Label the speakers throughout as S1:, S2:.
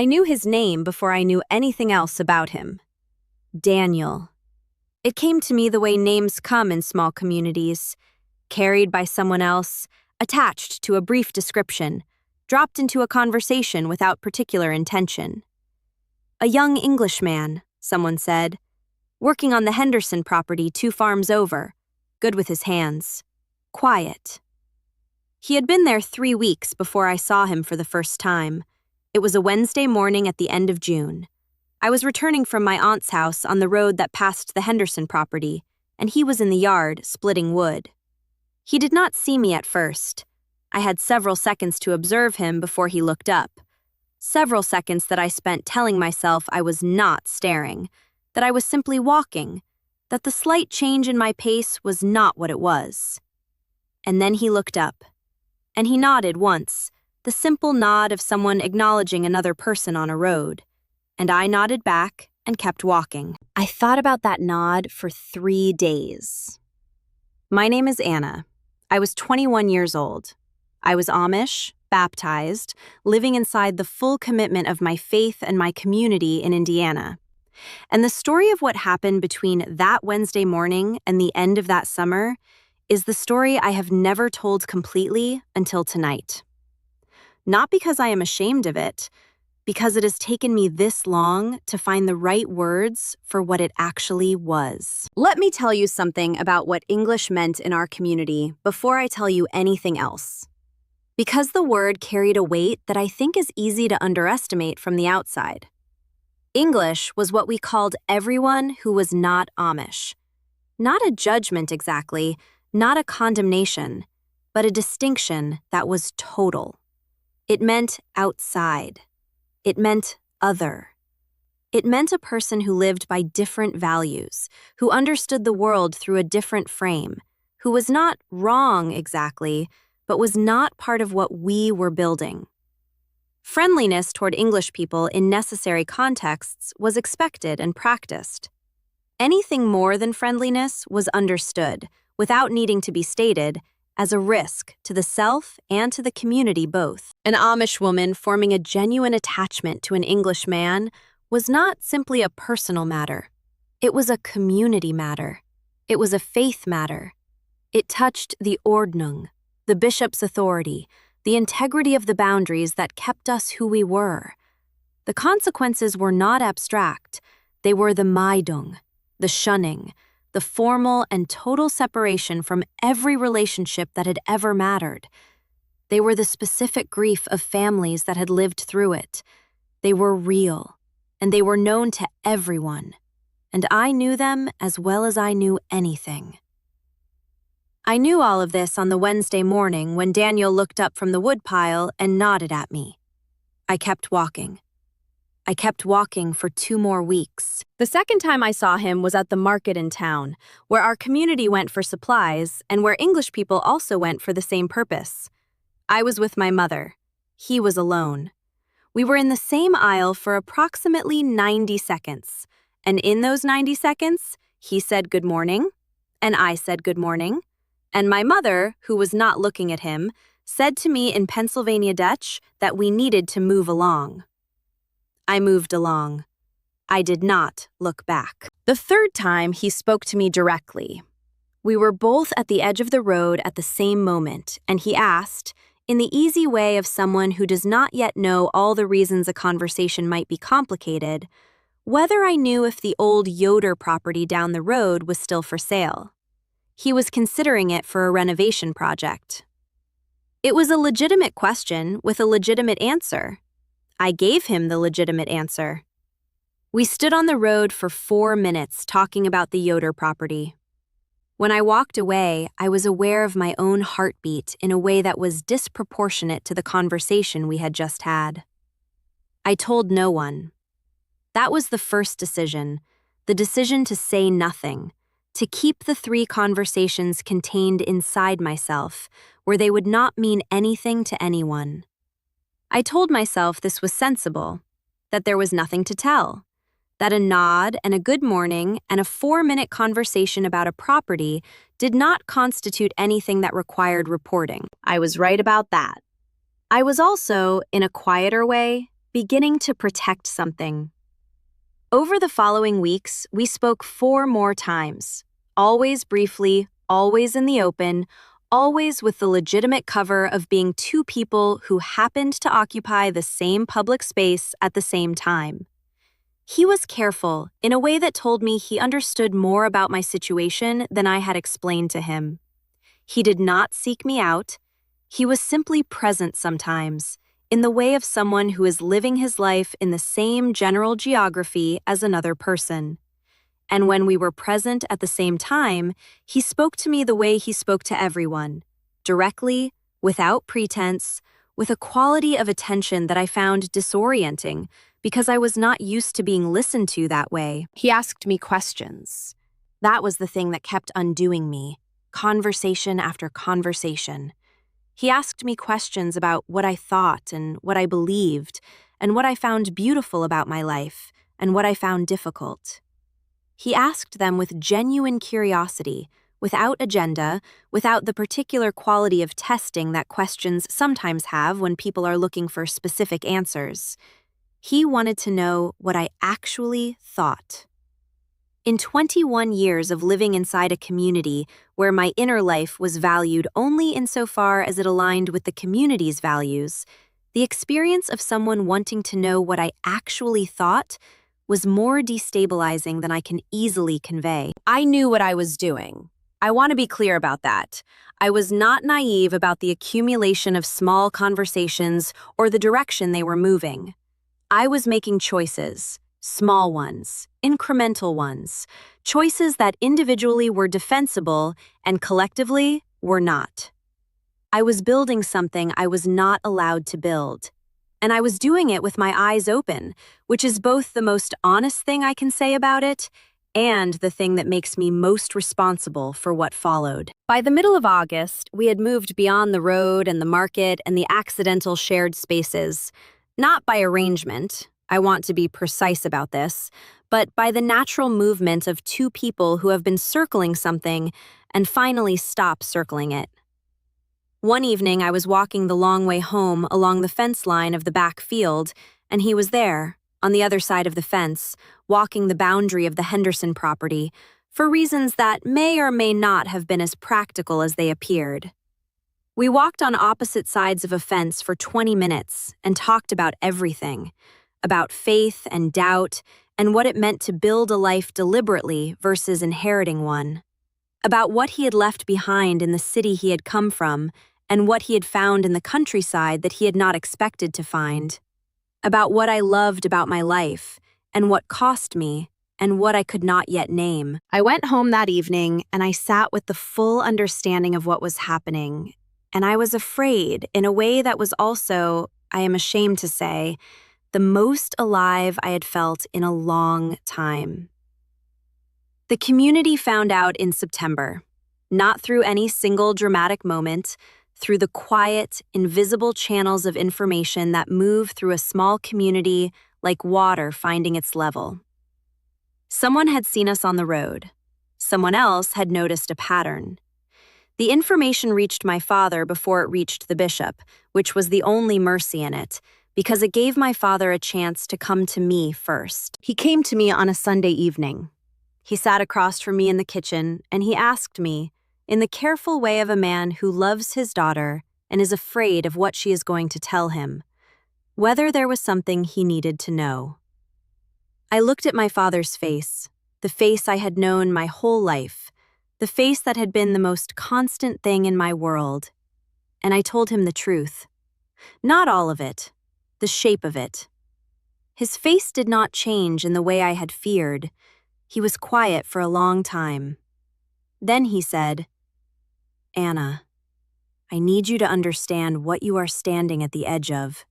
S1: I knew his name before I knew anything else about him. Daniel. It came to me the way names come in small communities, carried by someone else, attached to a brief description, dropped into a conversation without particular intention. A young Englishman, someone said, working on the Henderson property 2 farms over, good with his hands, quiet. He had been there 3 weeks before I saw him for the first time. It was a Wednesday morning at the end of June. I was returning from my aunt's house on the road that passed the Henderson property, and he was in the yard, splitting wood. He did not see me at first. I had several seconds to observe him before he looked up. Several seconds that I spent telling myself I was not staring, that I was simply walking, that the slight change in my pace was not what it was. And then he looked up, and he nodded once, the simple nod of someone acknowledging another person on a road. And I nodded back and kept walking. I thought about that nod for 3 days. My name is Anna. I was 21 years old. I was Amish, baptized, living inside the full commitment of my faith and my community in Indiana. And the story of what happened between that Wednesday morning and the end of that summer is the story I have never told completely until tonight. Not because I am ashamed of it, because it has taken me this long to find the right words for what it actually was. Let me tell you something about what English meant in our community before I tell you anything else. Because the word carried a weight that I think is easy to underestimate from the outside. English was what we called everyone who was not Amish. Not a judgment exactly, not a condemnation, but a distinction that was total. It meant outside. It meant other. It meant a person who lived by different values, who understood the world through a different frame, who was not wrong exactly, but was not part of what we were building. Friendliness toward English people in necessary contexts was expected and practiced. Anything more than friendliness was understood, without needing to be stated, as a risk to the self and to the community both. An Amish woman forming a genuine attachment to an English man was not simply a personal matter. It was a community matter. It was a faith matter. It touched the Ordnung, the bishop's authority, the integrity of the boundaries that kept us who we were. The consequences were not abstract. They were the Meidung, the shunning, the formal and total separation from every relationship that had ever mattered. They were the specific grief of families that had lived through it. They were real, and they were known to everyone, and I knew them as well as I knew anything. I knew all of this on the Wednesday morning when Daniel looked up from the woodpile and nodded at me. I kept walking. I kept walking for 2 more weeks. The second time I saw him was at the market in town, where our community went for supplies and where English people also went for the same purpose. I was with my mother. He was alone. We were in the same aisle for approximately 90 seconds, and in those 90 seconds, he said good morning, and I said good morning, and my mother, who was not looking at him, said to me in Pennsylvania Dutch that we needed to move along. I moved along. I did not look back. The third time, he spoke to me directly. We were both at the edge of the road at the same moment, and he asked, in the easy way of someone who does not yet know all the reasons a conversation might be complicated, whether I knew if the old Yoder property down the road was still for sale. He was considering it for a renovation project. It was a legitimate question with a legitimate answer. I gave him the legitimate answer. We stood on the road for 4 minutes talking about the Yoder property. When I walked away, I was aware of my own heartbeat in a way that was disproportionate to the conversation we had just had. I told no one. That was the first decision, the decision to say nothing, to keep the 3 conversations contained inside myself, where they would not mean anything to anyone. I told myself this was sensible, that there was nothing to tell, that a nod and a good morning and a 4-minute conversation about a property did not constitute anything that required reporting. I was right about that. I was also, in a quieter way, Beginning to protect something. Over the following weeks, we spoke 4 more times, always briefly, always in the open, always with the legitimate cover of being two people who happened to occupy the same public space at the same time. He was careful in a way that told me he understood more about my situation than I had explained to him. He did not seek me out. He was simply present sometimes, in the way of someone who is living his life in the same general geography as another person. And when we were present at the same time, he spoke to me the way he spoke to everyone, directly, without pretense, with a quality of attention that I found disorienting because I was not used to being listened to that way. He asked me questions. That was the thing that kept undoing me, conversation after conversation. He asked me questions about what I thought and what I believed, and what I found beautiful about my life, and what I found difficult. He asked them with genuine curiosity, without agenda, without the particular quality of testing that questions sometimes have when people are looking for specific answers. He wanted to know what I actually thought. In 21 years of living inside a community where my inner life was valued only insofar as it aligned with the community's values, the experience of someone wanting to know what I actually thought was more destabilizing than I can easily convey. I knew what I was doing. I want to be clear about that. I was not naive about the accumulation of small conversations or the direction they were moving. I was making choices. Small ones, incremental ones, choices that individually were defensible and collectively were not. I was building something I was not allowed to build, and I was doing it with my eyes open, which is both the most honest thing I can say about it and the thing that makes me most responsible for what followed. By the middle of August, we had moved beyond the road and the market and the accidental shared spaces, not by arrangement. I want to be precise about this, but by the natural movement of two people who have been circling something and finally stop circling it. One evening, I was walking the long way home along the fence line of the back field, and he was there, on the other side of the fence, walking the boundary of the Henderson property, for reasons that may or may not have been as practical as they appeared. We walked on opposite sides of a fence for 20 minutes and talked about everything. About faith and doubt, and what it meant to build a life deliberately versus inheriting one. About what he had left behind in the city he had come from, and what he had found in the countryside that he had not expected to find. About what I loved about my life, and what cost me, and what I could not yet name. I went home that evening, and I sat with the full understanding of what was happening, and I was afraid in a way that was also, I am ashamed to say, the most alive I had felt in a long time. The community found out in September, not through any single dramatic moment, through the quiet, invisible channels of information that move through a small community like water finding its level. Someone had seen us on the road. Someone else had noticed a pattern. The information reached my father before it reached the bishop, which was the only mercy in it, because it gave my father a chance to come to me first. He came to me on a Sunday evening. He sat across from me in the kitchen, and he asked me, in the careful way of a man who loves his daughter and is afraid of what she is going to tell him, whether there was something he needed to know. I looked at my father's face, the face I had known my whole life, the face that had been the most constant thing in my world, and I told him the truth. Not all of it. The shape of it. His face did not change in the way I had feared. He was quiet for a long time. Then he said, "Anna, I need you to understand what you are standing at the edge of."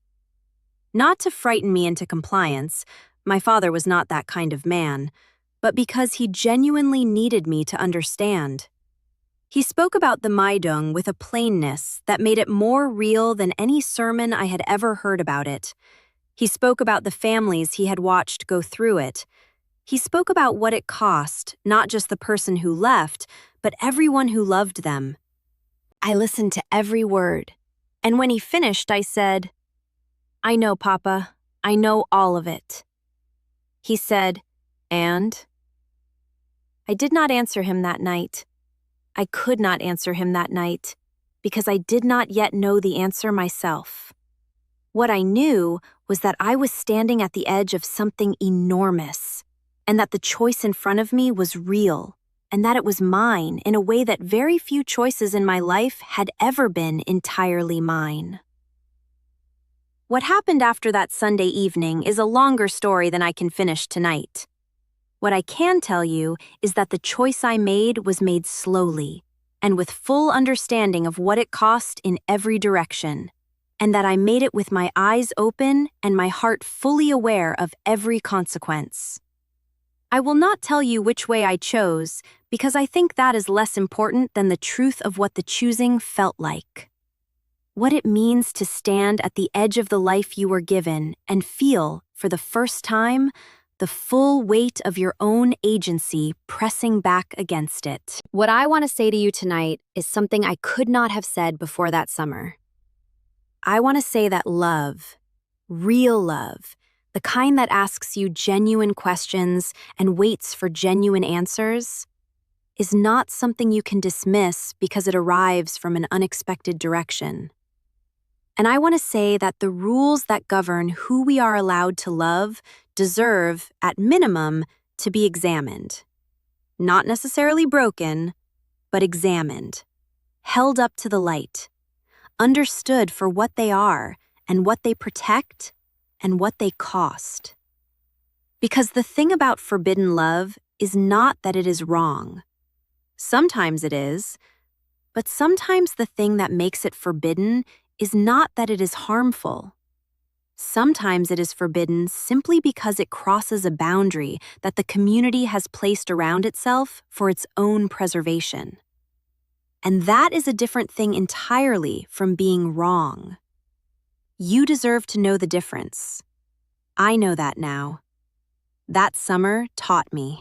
S1: Not to frighten me into compliance, my father was not that kind of man, but because he genuinely needed me to understand. He spoke about the Meidung with a plainness that made it more real than any sermon I had ever heard about it. He spoke about the families he had watched go through it. He spoke about what it cost, not just the person who left, but everyone who loved them. I listened to every word, and when he finished, I said, "I know, Papa. I know all of it." He said, "And?" I did not answer him that night. I could not answer him that night, because I did not yet know the answer myself. What I knew was that I was standing at the edge of something enormous, and that the choice in front of me was real, and that it was mine in a way that very few choices in my life had ever been entirely mine. What happened after that Sunday evening is a longer story than I can finish tonight. What I can tell you is that the choice I made was made slowly, and with full understanding of what it cost in every direction, and that I made it with my eyes open and my heart fully aware of every consequence. I will not tell you which way I chose, because I think that is less important than the truth of what the choosing felt like. What it means to stand at the edge of the life you were given and feel, for the first time, the full weight of your own agency pressing back against it. What I want to say to you tonight is something I could not have said before that summer. I want to say that love, real love, the kind that asks you genuine questions and waits for genuine answers, is not something you can dismiss because it arrives from an unexpected direction. And I want to say that the rules that govern who we are allowed to love deserve, at minimum, to be examined. Not necessarily broken, but examined, held up to the light, understood for what they are and what they protect and what they cost. Because the thing about forbidden love is not that it is wrong. Sometimes it is, but sometimes the thing that makes it forbidden is not that it is harmful. Sometimes it is forbidden simply because it crosses a boundary that the community has placed around itself for its own preservation. And that is a different thing entirely from being wrong. You deserve to know the difference. I know that now. That summer taught me.